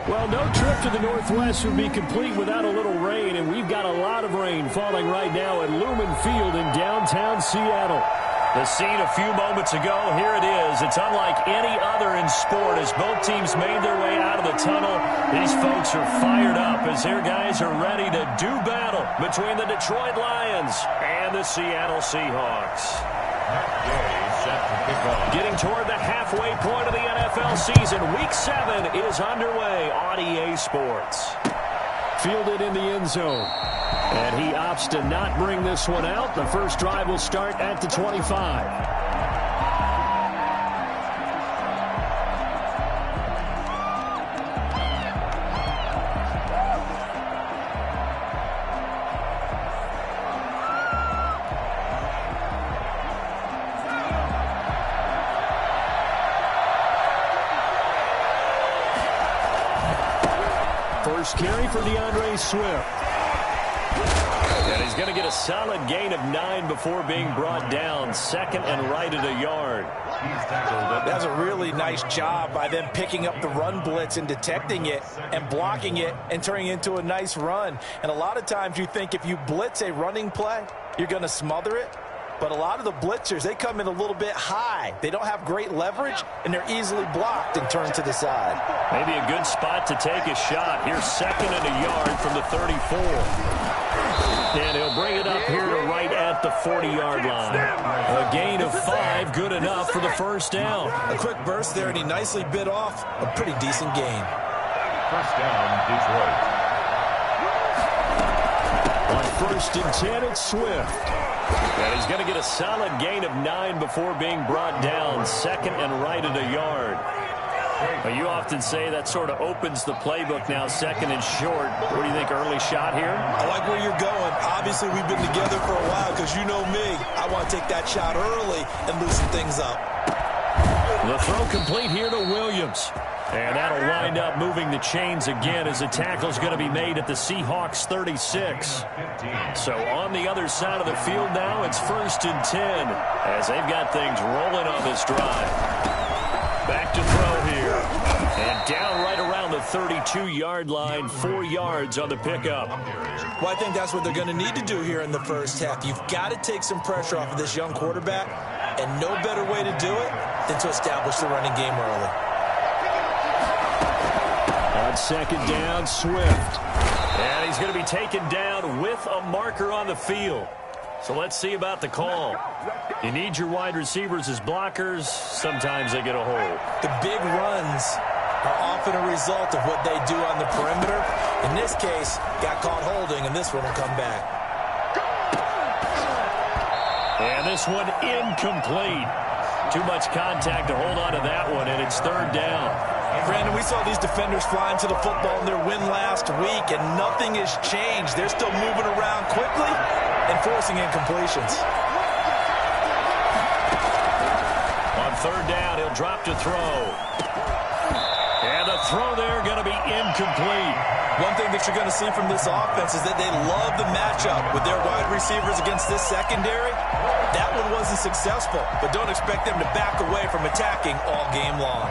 Well, no trip to the Northwest would be complete without a little rain, and we've got a lot of rain falling right now at Lumen Field in downtown Seattle. The scene a few moments ago, here it is. It's unlike any other in sport as both teams made their way out of the tunnel. These folks are fired up as their guys are ready to do battle between the Detroit Lions and the Seattle Seahawks. Getting toward the halfway point of the NFL season, Week 7 is underway on EA Sports. Fielded in the end zone. And he opts to not bring this one out. The first drive will start at the 25. First carry for DeAndre Swift. And he's going to get a solid gain of 9 before being brought down. Second and right at a yard. That's a really nice job by them picking up the run blitz and detecting it and blocking it and turning it into a nice run. And a lot of times you think if you blitz a running play, you're going to smother it. But a lot of the blitzers, they come in a little bit high. They don't have great leverage, and they're easily blocked and turned to the side. Maybe a good spot to take a shot. Here's second and a yard from the 34. And he'll bring it up here to right at the 40-yard line. A gain of 5, good enough for the first down. A quick burst there, and he nicely bit off a pretty decent gain. First down, Detroit. On first and 10, it's Swift. And he's going to get a solid gain of 9 before being brought down. Second and right at a yard. But you often say that sort of opens the playbook now, second and short. What do you think, early shot here? I like where you're going. Obviously, we've been together for a while because you know me. I want to take that shot early and loosen things up. The throw complete here to Williams. And that'll wind up moving the chains again as the tackle's going to be made at the Seahawks 36. So on the other side of the field now, it's first and 10 as they've got things rolling on this drive. Back to throw here. And down right around the 32-yard line, 4 yards on the pickup. Well, I think that's what they're going to need to do here in the first half. You've got to take some pressure off of this young quarterback, and no better way to do it than to establish the running game early. On second down, Swift. And he's going to be taken down with a marker on the field. So let's see about the call. You need your wide receivers as blockers. Sometimes they get a hold. The big runs are often a result of what they do on the perimeter. In this case, got caught holding, and this one will come back. And this one incomplete. Too much contact to hold on to that one, and it's third down. Brandon, we saw these defenders flying to the football in their win last week, and nothing has changed. They're still moving around quickly and forcing incompletions. On third down, he'll drop to throw. And the throw there going to be incomplete. One thing that you're going to see from this offense is that they love the matchup with their wide receivers against this secondary. That one wasn't successful, but don't expect them to back away from attacking all game long.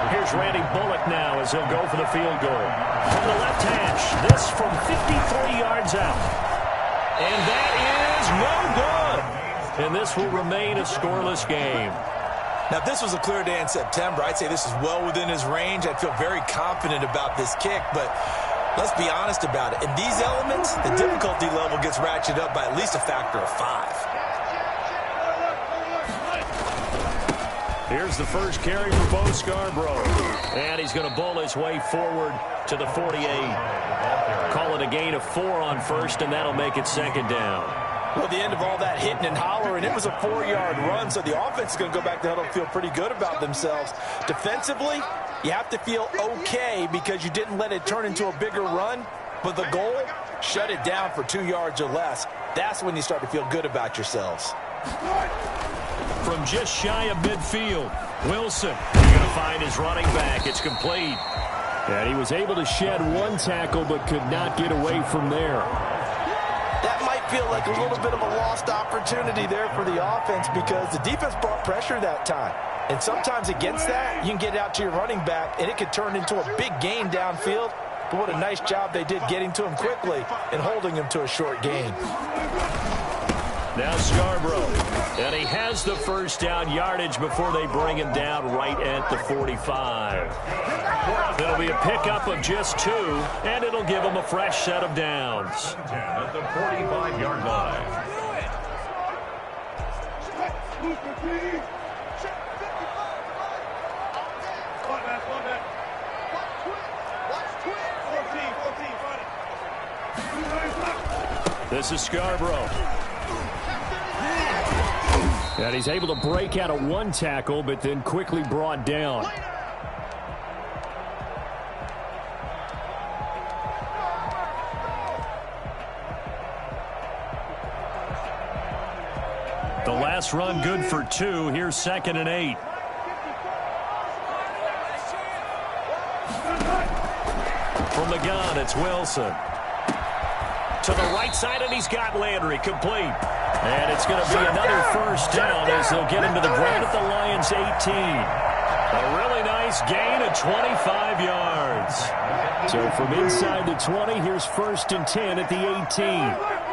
Here's Randy Bullock now as he'll go for the field goal. From the left hash, this from 53 yards out. And that is no good. And this will remain a scoreless game. Now, if this was a clear day in September, I'd say this is well within his range. I'd feel very confident about this kick, but let's be honest about it. In these elements, the difficulty level gets ratcheted up by at least a factor of 5. Here's the first carry for Bo Scarborough. And he's going to bowl his way forward to the 48. Call it a gain of 4 on first, and that'll make it second down. Well, at the end of all that hitting and hollering, it was a 4-yard run, so the offense is going to go back to huddle and feel pretty good about themselves. Defensively, you have to feel okay because you didn't let it turn into a bigger run, but the goal, shut it down for 2 yards or less. That's when you start to feel good about yourselves. From just shy of midfield, Wilson, he's going to find his running back. It's complete. And he was able to shed 1 tackle but could not get away from there. That might feel like a little bit of a lost opportunity there for the offense because the defense brought pressure that time. And sometimes against that, you can get it out to your running back, and it could turn into a big gain downfield. But what a nice job they did getting to him quickly and holding him to a short gain. Now Scarborough, and he has the first down yardage before they bring him down right at the 45. It'll be a pickup of just 2, and it'll give him a fresh set of downs. At the 45-yard line. This is Scarborough. And he's able to break out of 1 tackle, but then quickly brought down. The last run good for 2. Here's 2nd and 8. From the gun, it's Wilson. To the right side, and he's got Landry complete. And it's going to be another first down as they'll get him to the ground at the Lions' 18. A really nice gain of 25 yards. So from inside the 20, here's 1st and 10 at the 18.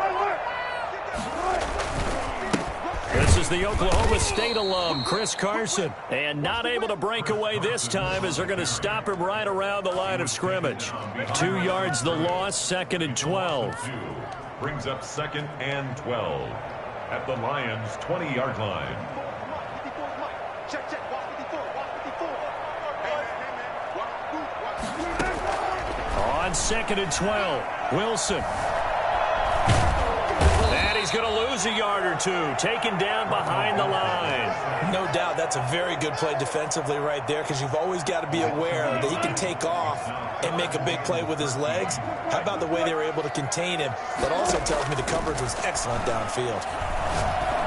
This is the Oklahoma State alum, Chris Carson. And not able to break away this time as they're going to stop him right around the line of scrimmage. 2 yards the loss, 2nd and 12. Brings up 2nd and 12 at the Lions' 20-yard line. On 2nd and 12, Wilson. He's going to lose a yard or 2, taken down behind the line. No doubt that's a very good play defensively right there, because you've always got to be aware that he can take off and make a big play with his legs. How about the way they were able to contain him? That also tells me the coverage was excellent downfield.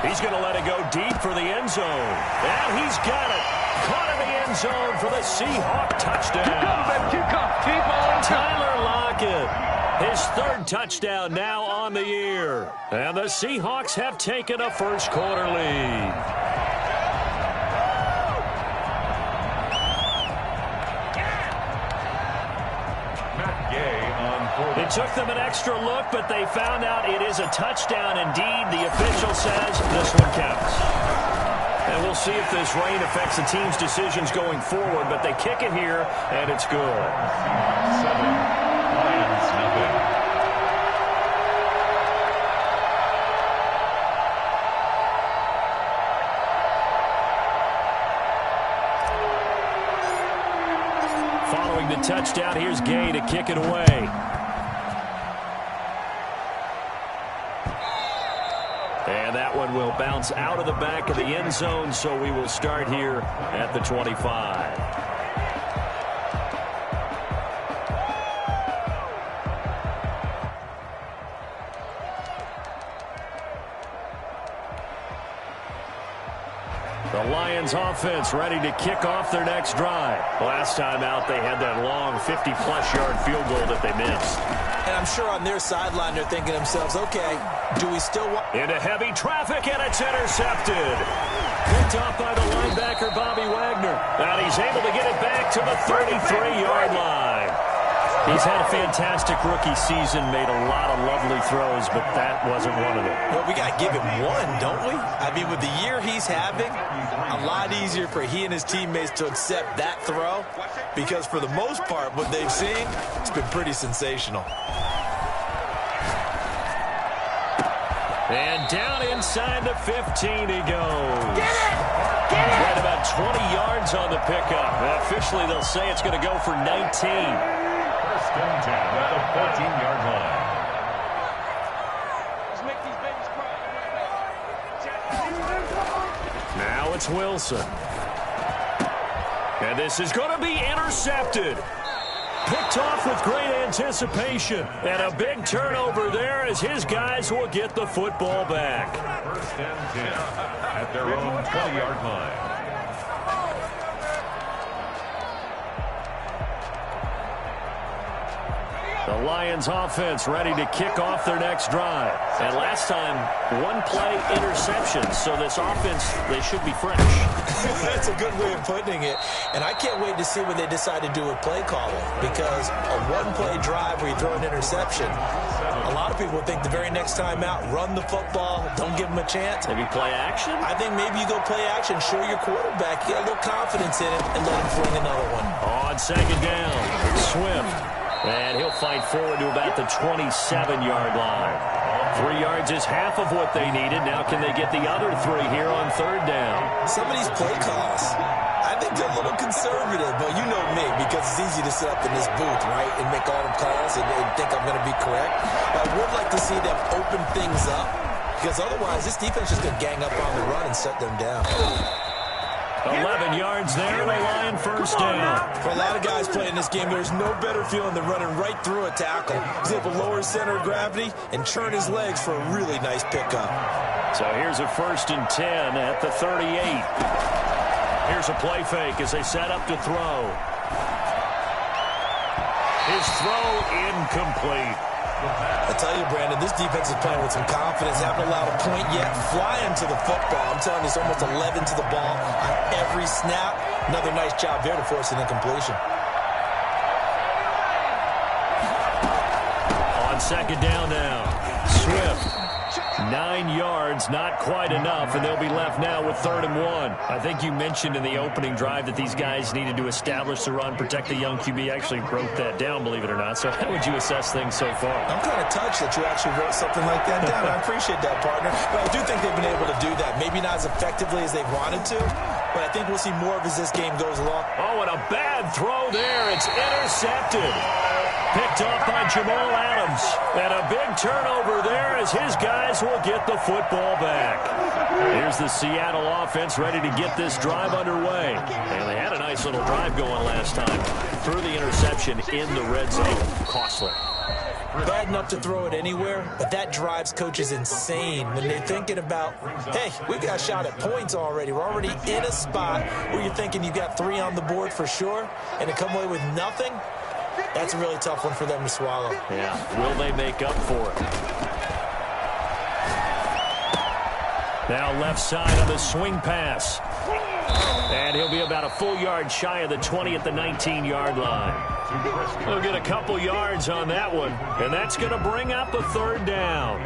He's going to let it go deep for the end zone. And he's got it. Caught in the end zone for the Seahawk touchdown. Tyler Lockett. His 3rd touchdown now on the year. And the Seahawks have taken a first-quarter lead. It took them an extra look, but they found out it is a touchdown indeed. The official says this one counts. And we'll see if this rain affects the team's decisions going forward, but they kick it here, and it's good. 7, Lions nothing. Following the touchdown, here's Gay to kick it away. And that one will bounce out of the back of the end zone, so we will start here at the 25. The Lions offense ready to kick off their next drive. Last time out, they had that long 50-plus yard field goal that they missed. And I'm sure on their sideline they're thinking to themselves, okay, do we still want... Into heavy traffic, and it's intercepted. Picked off by the linebacker, Bobby Wagner. And he's able to get it back to the 33-yard line. He's had a fantastic rookie season, made a lot of lovely throws, but that wasn't one of them. Well, we got to give him one, don't we? I mean, with the year he's having, a lot easier for he and his teammates to accept that throw, because for the most part, what they've seen, it's been pretty sensational. And down inside the 15 he goes. Get it! Get it! Right about 20 yards on the pickup. And officially, they'll say it's going to go for 19. First and 10 at the 14-yard line. Now it's Wilson. And this is going to be intercepted. Picked off with great anticipation. And a big turnover there as his guys will get the football back. First and 10 at their own 20-yard line. The The Lions offense ready to kick off their next drive. And last time, one play interception. So this offense, they should be fresh. That's a good way of putting it. And I can't wait to see what they decide to do with play calling. Because a one-play drive where you throw an interception, a lot of people think the very next time out, run the football, don't give them a chance. Maybe play action? I think maybe you go play action, show your quarterback, get a little confidence in it, and let him fling another one. On second down, Swift. And he'll fight forward to about the 27-yard line. 3 yards is half of what they needed. Now can they get the other 3 here on third down? Some of these play calls, I think they're a little conservative, but you know me, because it's easy to sit up in this booth, right, and make all the calls and think I'm going to be correct. But I would like to see them open things up, because otherwise this defense is going to gang up on the run and shut them down. 11 yards there, and a Lion first down. For a lot of guys playing this game, there's no better feeling than running right through a tackle. He's able to lower his center of gravity and churn his legs for a really nice pickup. So here's a 1st and 10 at the 38. Here's a play fake as they set up to throw. His throw incomplete. I tell you, Brandon, this defense is playing with some confidence. Haven't allowed a point yet. Flying to the football. I'm telling you, it's almost 11 to the ball on every snap. Another nice job there to force an incompletion. On second down now, Swift. 9 yards, not quite enough, and they'll be left now with 3rd and 1. I think you mentioned in the opening drive that these guys needed to establish the run, protect the young QB. I actually wrote that down, believe it or not. So how would you assess things so far? I'm kind of touched that you actually wrote something like that down. I appreciate that, partner. But I do think they've been able to do that. Maybe not as effectively as they wanted to, but I think we'll see more of as this game goes along. Oh, and a bad throw there. It's intercepted. Picked off by Jamal Adams. And a big turnover there as his guys will get the football back. Here's the Seattle offense ready to get this drive underway. And they had a nice little drive going last time. Threw the interception in the red zone. Costly. Bad enough to throw it anywhere, but that drives coaches insane when they're thinking about, hey, we got a shot at points already. We're already in a spot where you're thinking you got 3 on the board for sure, and to come away with nothing, that's a really tough one for them to swallow. Yeah, will they make up for it? Now left side of the swing pass. And he'll be about a full yard shy of the 20 at the 19-yard line. He'll get a couple yards on that one, and that's going to bring up a 3rd down.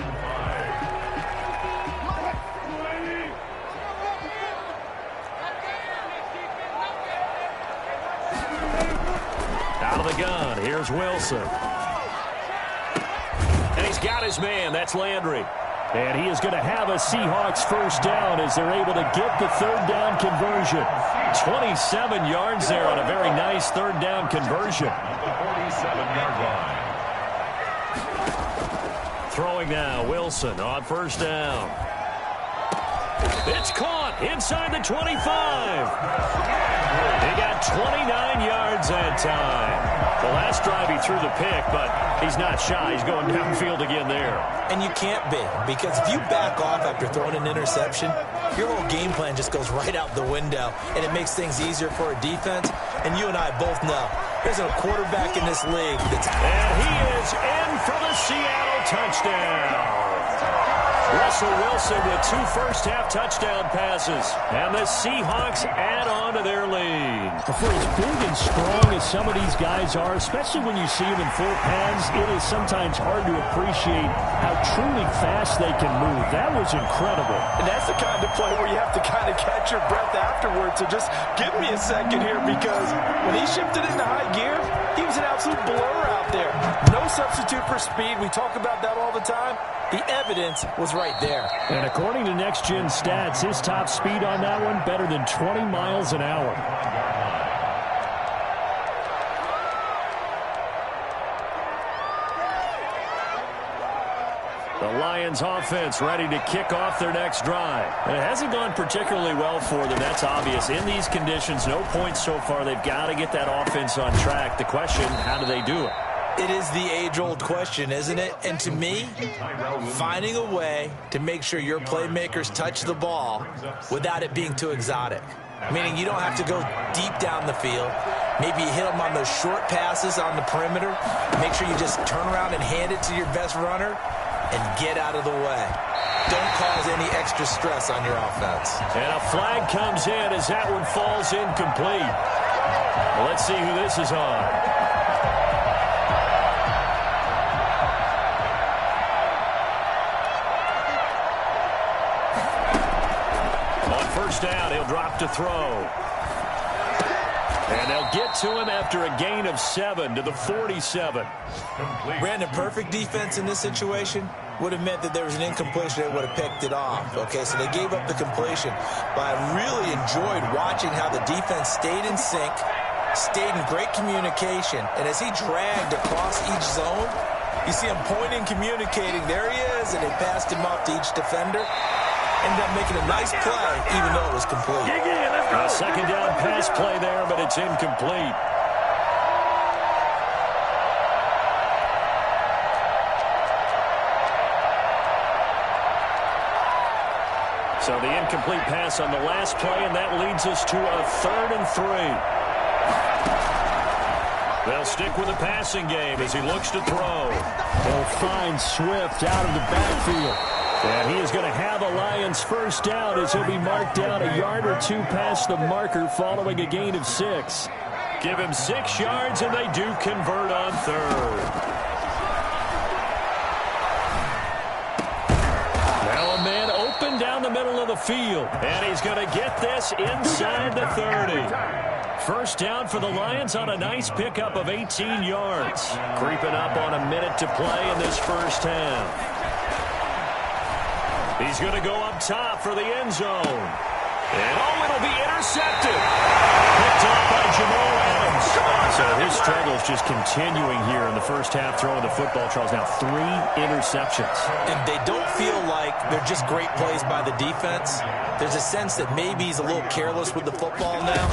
Out of the gun, here's Wilson. And he's got his man, that's Landry. And he is going to have a Seahawks first down as they're able to get the 3rd down conversion. 27 yards there on a very nice 3rd down conversion. At the 47-yard line. Throwing now, Wilson on first down. It's caught inside the 25. He got 29 yards that time. The last drive he threw the pick, but he's not shy. He's going downfield again there. And you can't be, because if you back off after throwing an interception, your whole game plan just goes right out the window, and it makes things easier for a defense. And you and I both know there's a quarterback in this league that's... And he is in for the Seattle touchdown. Russell Wilson with 2 first-half touchdown passes. And the Seahawks add on to their lead. For as big and strong as some of these guys are, especially when you see them in full pads, it is sometimes hard to appreciate how truly fast they can move. That was incredible. And that's the kind of play where you have to kind of catch your breath afterwards. So just give me a second here, because when he shifted into high gear, he was an absolute blur out there. No substitute for speed. We talk about that all the time. The evidence was right there. And according to Next Gen Stats, his top speed on that one, better than 20 miles an hour. The Lions offense ready to kick off their next drive. And it hasn't gone particularly well for them. That's obvious. In these conditions, no points so far. They've got to get that offense on track. The question, how do they do it? It is the age-old question, isn't it? And to me, finding a way to make sure your playmakers touch the ball without it being too exotic. Meaning you don't have to go deep down the field. Maybe you hit them on those short passes on the perimeter. Make sure you just turn around and hand it to your best runner and get out of the way. Don't cause any extra stress on your offense. And a flag comes in as that one falls incomplete. Well, let's see who this is on. On first down, he'll drop to throw. And they'll get to him after a gain of 7 to the 47. Brandon, perfect defense in this situation would have meant that there was an incompletion. They would have picked it off. Okay, so they gave up the completion. But I really enjoyed watching how the defense stayed in sync, stayed in great communication. And as he dragged across each zone, you see him pointing, communicating. There he is, and they passed him off to each defender. Ended up making a nice play, even though it was complete. A second down pass play there, but it's incomplete. So the incomplete pass on the last play, and that leads us to a 3rd and 3. They'll stick with the passing game as he looks to throw. They'll find Swift out of the backfield. And he is going to have a Lions first down as he'll be marked down a yard or two past the marker following a gain of 6. Give him 6 yards, and they do convert on 3rd. Now a man open down the middle of the field, and he's going to get this inside the 30. First down for the Lions on a nice pickup of 18 yards. Creeping up on a minute to play in this first half. He's going to go up top for the end zone. And, it'll be intercepted. Picked off by Jamal Adams. So his struggles just continuing here in the first half throwing the football. Charles, now 3 interceptions. And they don't feel like they're just great plays by the defense. There's a sense that maybe he's a little careless with the football now.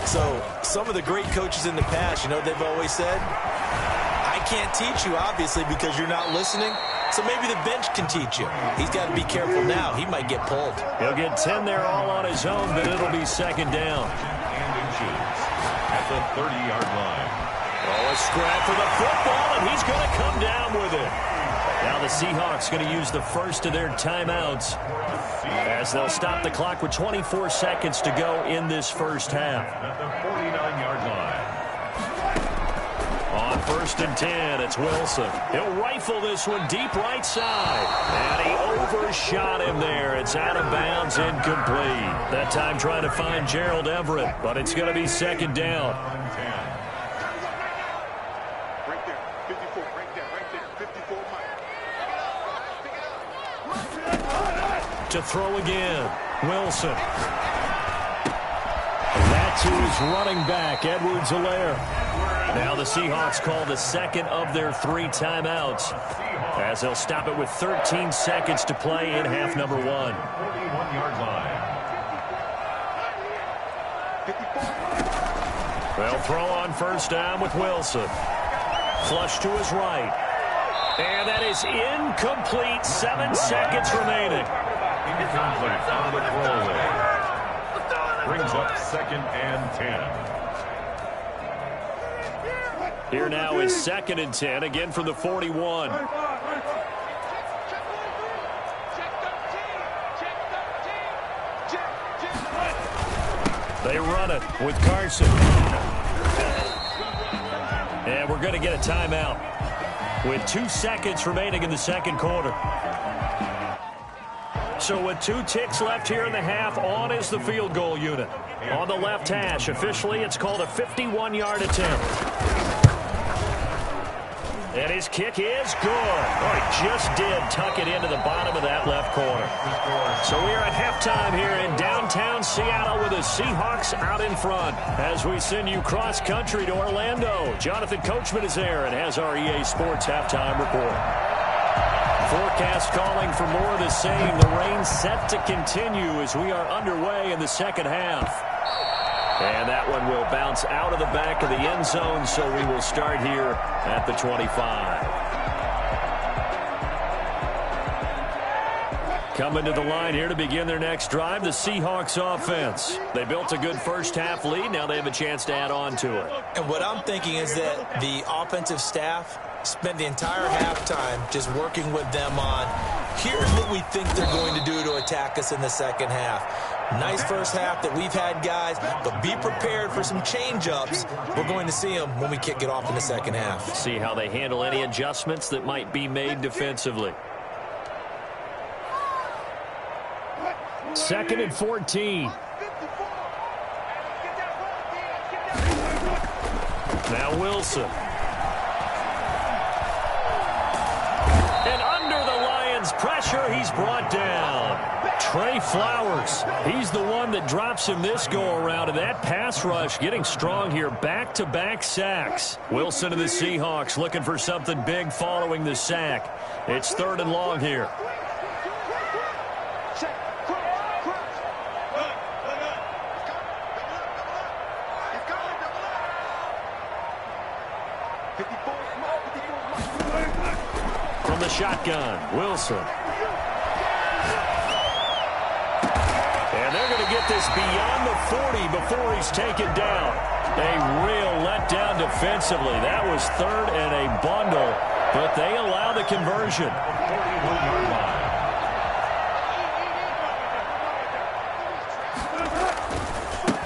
So some of the great coaches in the past, they've always said, I can't teach you, obviously, because you're not listening. So maybe the bench can teach you. He's got to be careful now. He might get pulled. He'll get 10 there all on his own, but it'll be second down. At the 30-yard line. A scrap for the football, and he's going to come down with it. Now the Seahawks going to use the first of their timeouts as they'll stop the clock with 24 seconds to go in this first half. At the 49-yard line. On first and 10, it's Wilson. He'll rifle this one deep right side. And he overshot him there. It's out of bounds, incomplete. That time trying to find Gerald Everett, but it's going to be second down. Right there, 54, right there, 54. To throw again, Wilson. That's who is running back, Edwards-Helaire. Now the Seahawks call the second of their 3 timeouts as they'll stop it with 13 seconds to play in half number 1. 41-yard line. They'll throw on first down with Wilson. Flush to his right. And that is incomplete. 7 seconds remaining. Incomplete on the throwaway. Brings up 2nd and 10. Here now is 2nd and 10, again from the 41. They run it with Carson. And we're going to get a timeout with 2 seconds remaining in the second quarter. So with 2 ticks left here in the half, on is the field goal unit. On the left hash, officially it's called a 51-yard attempt. And his kick is good. Oh, he just did tuck it into the bottom of that left corner. So we are at halftime here in downtown Seattle with the Seahawks out in front. As we send you cross-country to Orlando, Jonathan Coachman is there and has our EA Sports halftime report. Forecast calling for more of the same. The rain set to continue as we are underway in the second half. And that one will bounce out of the back of the end zone, so we will start here at the 25. Coming to the line here to begin their next drive, the Seahawks offense. They built a good first-half lead. Now they have a chance to add on to it. And what I'm thinking is that the offensive staff spent the entire halftime just working with them on, here's what we think they're going to do to attack us in the second half. Nice first half that we've had, guys, but be prepared for some change-ups. We're going to see them when we kick it off in the second half. See how they handle any adjustments that might be made defensively. 2nd and 14. Now Wilson. And under the Lions' pressure, he's brought down. Trey Flowers, he's the one that drops him this go-around, and that pass rush getting strong here. Back-to-back sacks. Wilson and the Seahawks looking for something big following the sack. It's 3rd and long here. From the shotgun, Wilson. And they're going to get this beyond the 40 before he's taken down. A real letdown defensively. That was 3rd and a bundle, but they allow the conversion.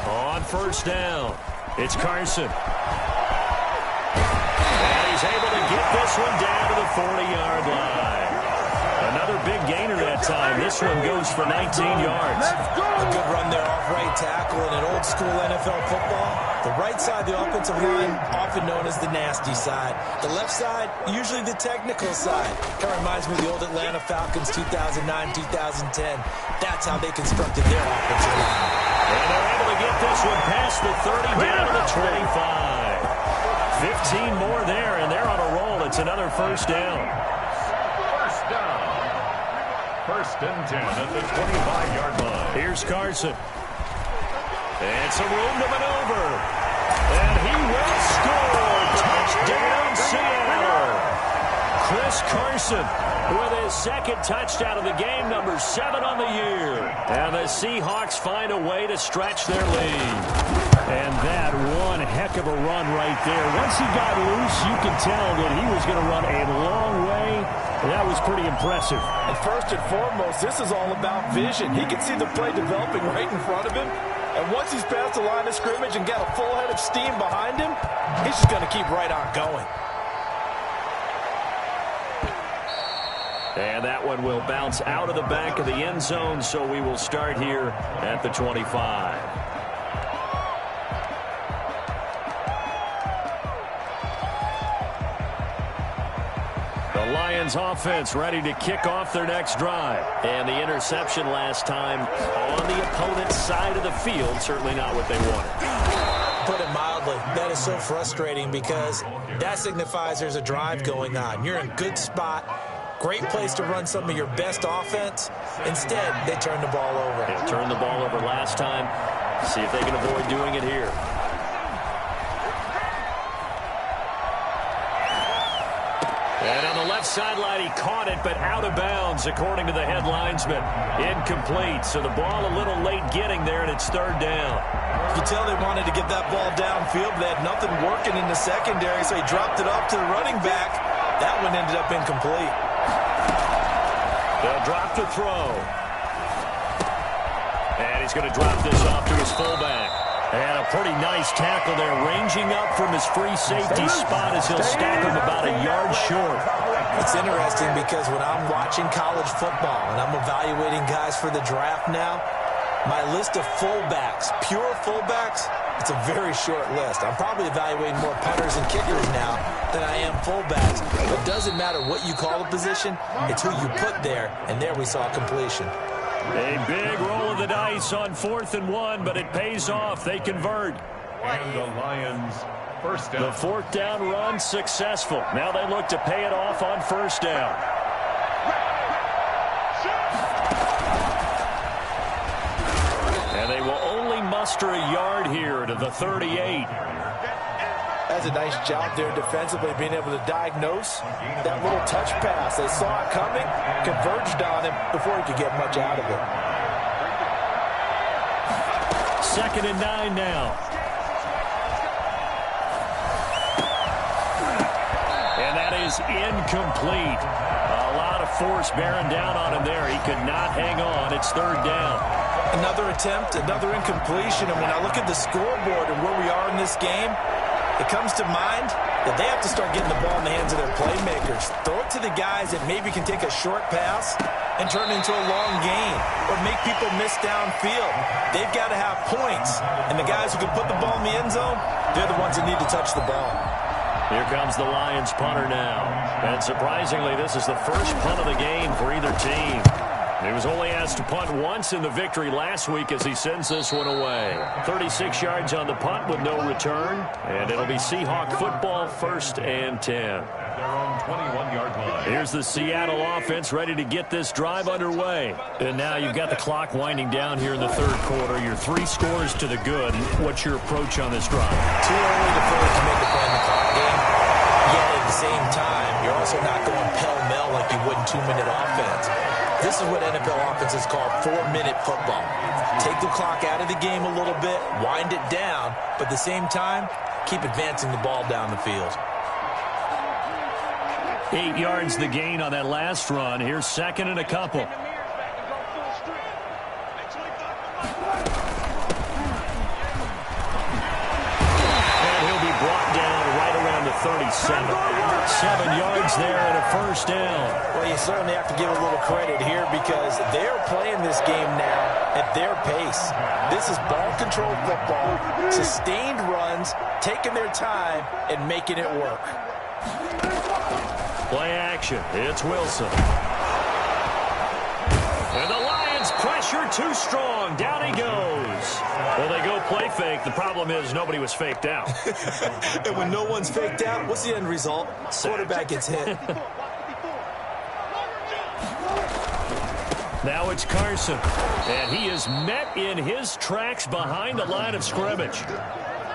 On 1st down, it's Carson. And he's able to get this one down to the 40-yard line. Another big gainer that time. This one goes for 19 yards. A good run there off right tackle in an old-school NFL football. The right side of the offensive line, often known as the nasty side. The left side, usually the technical side. That reminds me of the old Atlanta Falcons 2009-2010. That's how they constructed their offensive line. And they're able to get this one past the 30 down to the 25. 15 more there, and they're on a roll. It's another 1st down. 1st and 10 at the 25-yard line. Here's Carson. And some room to maneuver. And he will score. Touchdown, Seattle. Chris Carson with his 2nd touchdown of the game, number 7 on the year. And the Seahawks find a way to stretch their lead. And that one heck of a run right there. Once he got loose, you can tell that he was going to run a long way. That was pretty impressive. And first and foremost, this is all about vision. He can see the play developing right in front of him. And once he's past the line of scrimmage and got a full head of steam behind him, he's just going to keep right on going. And that one will bounce out of the back of the end zone, so we will start here at the 25. The Lions offense ready to kick off their next drive. And the interception last time on the opponent's side of the field, certainly not what they wanted. Put it mildly, that is so frustrating because that signifies there's a drive going on. You're in a good spot. Great place to run some of your best offense. Instead, they turn the ball over. They turned the ball over last time. See if they can avoid doing it here. And on the left sideline, he caught it, but out of bounds, according to the head linesman. Incomplete, so the ball a little late getting there, and it's 3rd down. You can tell they wanted to get that ball downfield, but they had nothing working in the secondary, so he dropped it off to the running back. That one ended up incomplete. They'll drop to throw. And he's going to drop this off to his fullback. And a pretty nice tackle there, ranging up from his free safety spot as he'll stop him about a yard short. It's interesting because when I'm watching college football and I'm evaluating guys for the draft now, my list of fullbacks, pure fullbacks, it's a very short list. I'm probably evaluating more punters and kickers now than I am fullbacks. It doesn't matter what you call a position, it's who you put there, and there we saw completion. A big roll of the dice on 4th and 1, but it pays off. They convert. And the Lions, 1st down. The 4th down run successful. Now they look to pay it off on 1st down. And they will only muster a yard here to the 38. does a nice job there defensively, being able to diagnose that little touch pass. They saw it coming, converged on him before he could get much out of it. 2nd and 9 now. And that is incomplete. A lot of force bearing down on him there. He could not hang on. It's 3rd down. Another attempt, another incompletion. And when I look at the scoreboard and where we are in this game, it comes to mind that they have to start getting the ball in the hands of their playmakers. Throw it to the guys that maybe can take a short pass and turn it into a long gain or make people miss downfield. They've got to have points. And the guys who can put the ball in the end zone, they're the ones that need to touch the ball. Here comes the Lions punter now. And surprisingly, this is the first punt of the game for either team. He was only asked to punt once in the victory last week as he sends this one away. 36 yards on the punt with no return. And it'll be Seahawk football, 1st and 10. Their own 21-yard line. Here's the Seattle offense ready to get this drive underway. And now you've got the clock winding down here in the 3rd quarter. You're 3 scores to the good. What's your approach on this drive? Too early to feel to make a play in the clock game. Yet at the same time, you're also not going pell-mell like you would in 2-minute offense. This is what NFL offenses call 4-minute football. Take the clock out of the game a little bit, wind it down, but at the same time, keep advancing the ball down the field. 8 yards the gain on that last run. Here's 2nd and a couple. And he'll be brought down right around the 37. 7 yards there and a 1st down. Well, you certainly have to give a little credit here because they're playing this game now at their pace. This is ball control football, sustained runs, taking their time and making it work. Play action. It's Wilson. And the Lions pressure too strong. Down he goes. Well, they go play fake. The problem is nobody was faked out. And when no one's faked out, what's the end result? Quarterback gets hit. Now it's Carson. And he is met in his tracks behind the line of scrimmage.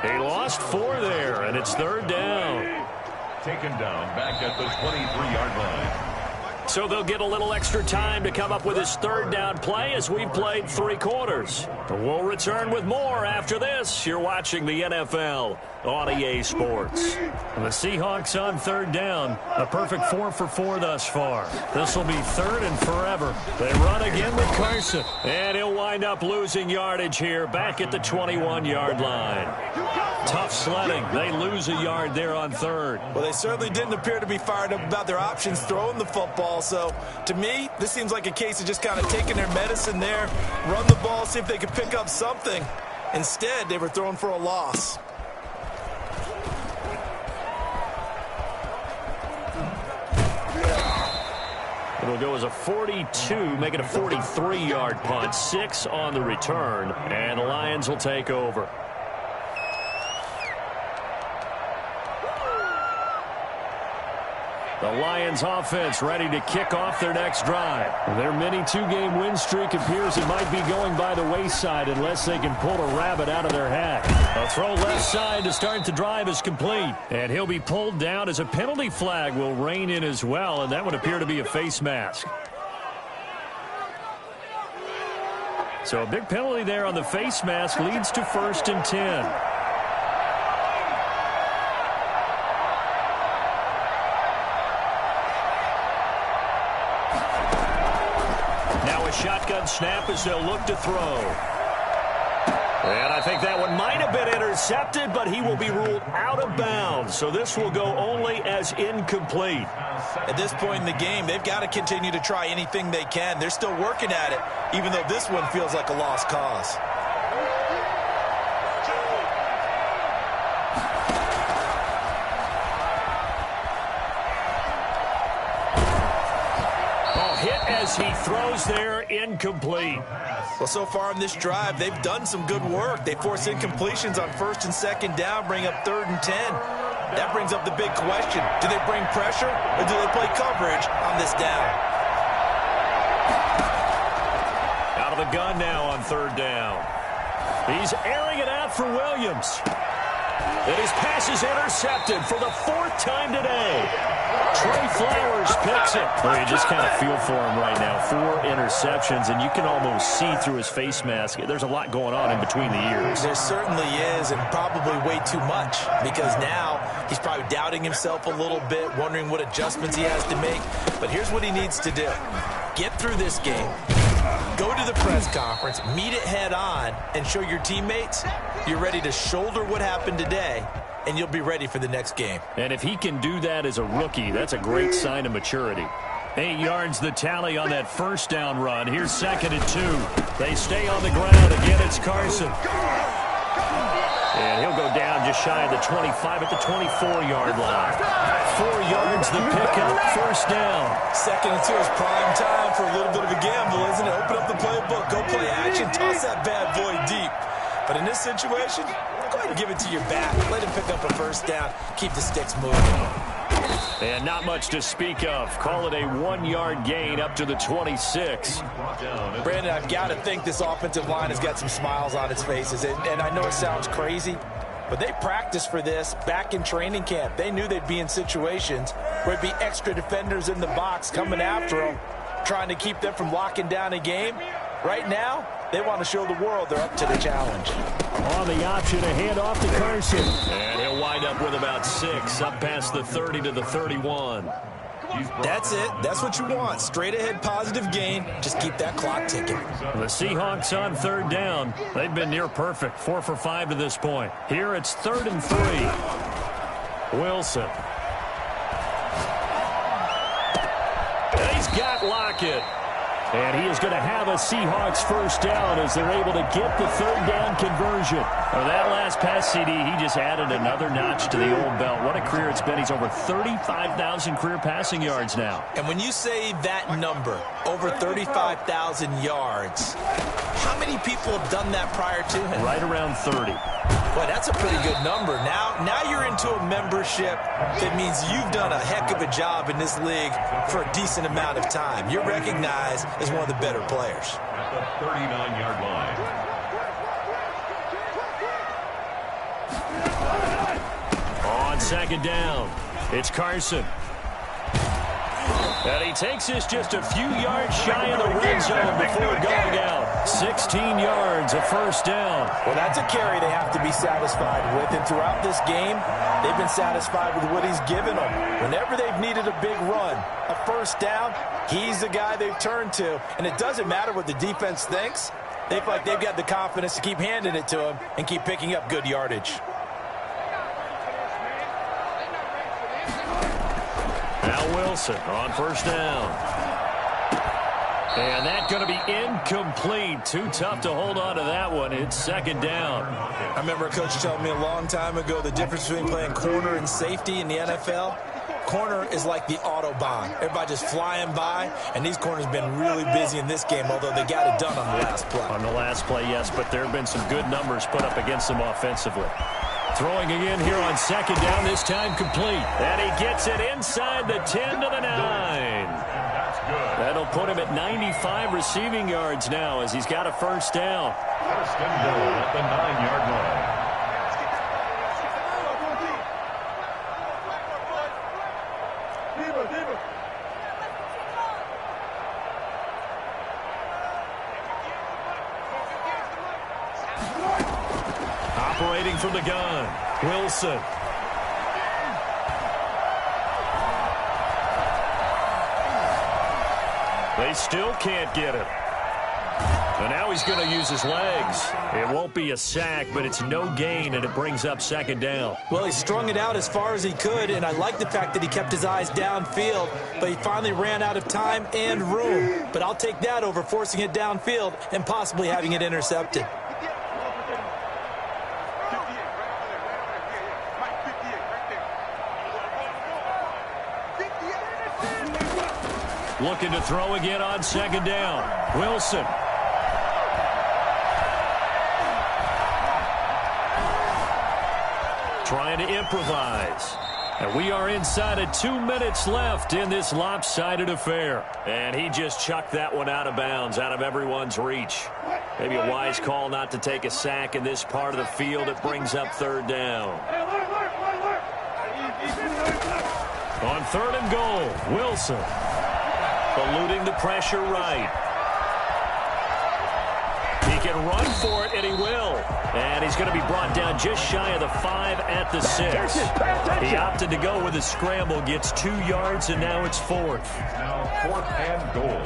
He lost 4 there, and it's 3rd down. Taken down back at the 23-yard line. So they'll get a little extra time to come up with his 3rd down play as we've played 3 quarters. We'll return with more after this. You're watching the NFL on EA Sports. The Seahawks on 3rd down. A perfect 4 for 4 thus far. This will be 3rd and forever. They run again with Carson. And he'll wind up losing yardage here back at the 21-yard line. Tough sledding. They lose a yard there on 3rd. Well, they certainly didn't appear to be fired up about their options throwing the football. So, to me, this seems like a case of just kind of taking their medicine there, run the ball, see if they could pick up something. Instead, they were throwing for a loss. It'll go as a 42, make it a 43-yard punt, 6 on the return, and the Lions will take over. The Lions offense ready to kick off their next drive. Their mini 2-game win streak appears it might be going by the wayside unless they can pull a rabbit out of their hat. A throw left side to start the drive is complete. And he'll be pulled down as a penalty flag will rein in as well, and that would appear to be a face mask. So a big penalty there on the face mask leads to 1st and 10. Shotgun snap as they'll look to throw. And I think that one might have been intercepted, but he will be ruled out of bounds. So this will go only as incomplete. At this point in the game, they've got to continue to try anything they can. They're still working at it, even though this one feels like a lost cause. As he throws there, incomplete. Well, so far in this drive, they've done some good work. They force incompletions on 1st and 2nd down, bring up 3rd and 10. That brings up the big question. Do they bring pressure or do they play coverage on this down? Out of the gun now on 3rd down. He's airing it out for Williams. And his pass is intercepted for the 4th time today. Trey Flowers picks it. Well, you just kind of feel for him right now. 4 interceptions, and you can almost see through his face mask. There's a lot going on in between the ears. There certainly is, and probably way too much, because now he's probably doubting himself a little bit, wondering what adjustments he has to make. But here's what he needs to do. Get through this game, go to the press conference, meet it head on, and show your teammates you're ready to shoulder what happened today, and you'll be ready for the next game. And if he can do that as a rookie, that's a great sign of maturity. 8 yards the tally on that first down run. Here's 2nd and 2. They stay on the ground. Again, it's Carson. And he'll go down just shy of the 25 at the 24-yard line. 4 yards the pickup, first down. 2nd and 2 is prime time for a little bit of a gamble, isn't it? Open up the playbook, go play action, toss that bad boy deep. But in this situation, go ahead and give it to your back. Let him pick up a first down. Keep the sticks moving. And not much to speak of. Call it a 1-yard gain up to the 26. Brandon, I've got to think this offensive line has got some smiles on its faces. And I know it sounds crazy, but they practiced for this back in training camp. They knew they'd be in situations where it'd be extra defenders in the box coming after them, trying to keep them from locking down a game. Right now, they want to show the world they're up to the challenge. On the option, a handoff to Carson. And he'll wind up with about 6, up past the 30 to the 31. That's it. That's what you want. Straight ahead positive gain. Just keep that clock ticking. The Seahawks on 3rd down. They've been near perfect. 4 for 5 to this point. Here it's 3rd and 3. Wilson. And he's got Lockett. And he is going to have a Seahawks first down as they're able to get the 3rd down conversion. Well, that last pass CD, he just added another notch to the old belt. What a career it's been. He's over 35,000 career passing yards now. And when you say that number, over 35,000 yards, how many people have done that prior to him? Right around 30. Boy, that's a pretty good number. Now you're into a membership that means you've done a heck of a job in this league for a decent amount of time. You're recognized as one of the better players. At the 39-yard line. On 2nd down, it's Carson. And he takes this just a few yards shy of the red zone before going out. 16 yards, a first down. Well, that's a carry they have to be satisfied with. And throughout this game, they've been satisfied with what he's given them. Whenever they've needed a big run, a first down, he's the guy they've turned to. And it doesn't matter what the defense thinks. They feel like they've got the confidence to keep handing it to him and keep picking up good yardage. Now Wilson on first down. And that's going to be incomplete. Too tough to hold on to that one. It's 2nd down. I remember a coach telling me a long time ago the difference between playing corner and safety in the NFL. Corner is like the Autobahn. Everybody just flying by, and these corners have been really busy in this game, although they got it done on the last play. On the last play, yes, but there have been some good numbers put up against them offensively. Throwing again here on 2nd down, this time complete. And he gets it inside the 10 to the 9. That'll put him at 95 receiving yards now as he's got a first down. First and goal at the 9-yard line. Operating from the gun, Wilson. They still can't get him. And now he's going to use his legs. It won't be a sack, but it's no gain, and it brings up 2nd down. Well, he strung it out as far as he could, and I like the fact that he kept his eyes downfield, but he finally ran out of time and room. But I'll take that over forcing it downfield and possibly having it intercepted. Looking to throw again on 2nd down. Wilson. Trying to improvise. And we are inside of 2 minutes left in this lopsided affair. And he just chucked that one out of bounds, out of everyone's reach. Maybe a wise call not to take a sack in this part of the field. It brings up 3rd down. On 3rd and goal, Wilson. Eluding the pressure right. He can run for it, and he will. And he's going to be brought down just shy of the 5 at the 6. He opted to go with a scramble, gets 2 yards, and now it's 4th. Now 4th and goal.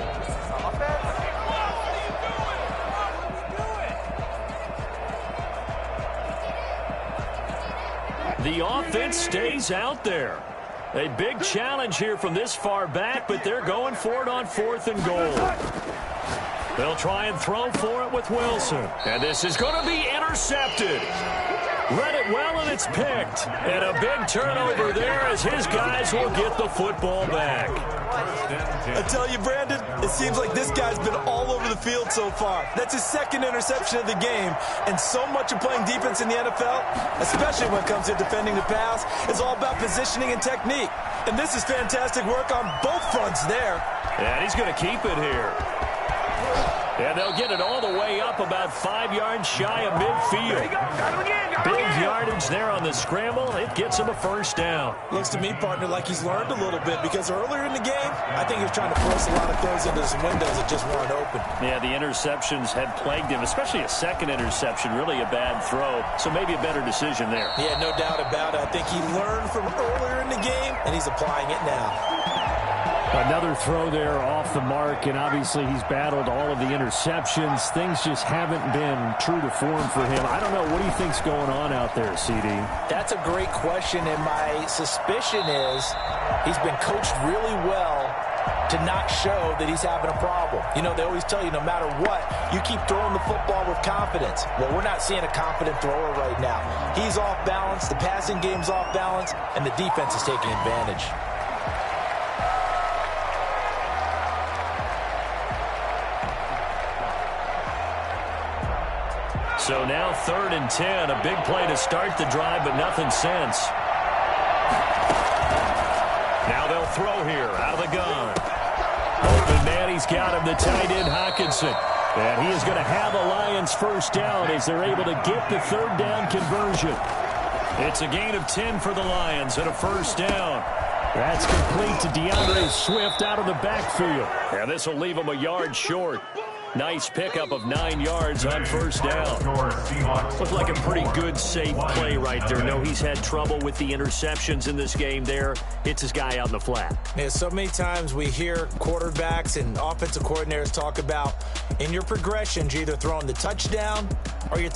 The offense stays out there. A big challenge here from this far back, but they're going for it on 4th and goal. They'll try and throw for it with Wilson. And this is going to be intercepted. Read it well, and it's picked. And a big turnover there as his guys will get the football back. I tell you, Brandon, it seems like this guy's been all over the field so far. That's his 2nd interception of the game. And so much of playing defense in the NFL, especially when it comes to defending the pass, is all about positioning and technique. And this is fantastic work on both fronts there. And he's going to keep it here. And they'll get it all the way up about 5 yards shy of midfield. Big yardage there on the scramble. It gets him a 1st down. Looks to me, partner, like he's learned a little bit, because earlier in the game, I think he was trying to force a lot of throws into some windows that just weren't open. Yeah, the interceptions had plagued him, especially a 2nd interception, really a bad throw. So maybe a better decision there. Yeah, no doubt about it. I think he learned from earlier in the game, and he's applying it now. Another throw there off the mark, and obviously he's battled all of the interceptions. Things just haven't been true to form for him. I don't know. What do you think's going on out there, CD? That's a great question, and my suspicion is he's been coached really well to not show that he's having a problem. You know, they always tell you no matter what, you keep throwing the football with confidence. Well, we're not seeing a confident thrower right now. He's off balance, the passing game's off balance, and the defense is taking advantage. So now 3rd and 10, a big play to start the drive, but nothing since. Now they'll throw here out of the gun. Open man, he's got him, the tight end Hockenson. And he is going to have a Lions 1st down as they're able to get the 3rd down conversion. It's a gain of 10 for the Lions and a 1st down. That's complete to DeAndre Swift out of the backfield. And this will leave him a yard short. Nice pickup of 9 yards on 1st down. Looked like a pretty good, safe play right there. No, he's had trouble with the interceptions in this game there. Hits his guy out in the flat. Yeah, so many times we hear quarterbacks and offensive coordinators talk about in your progressions, you're either throwing the touchdown or you're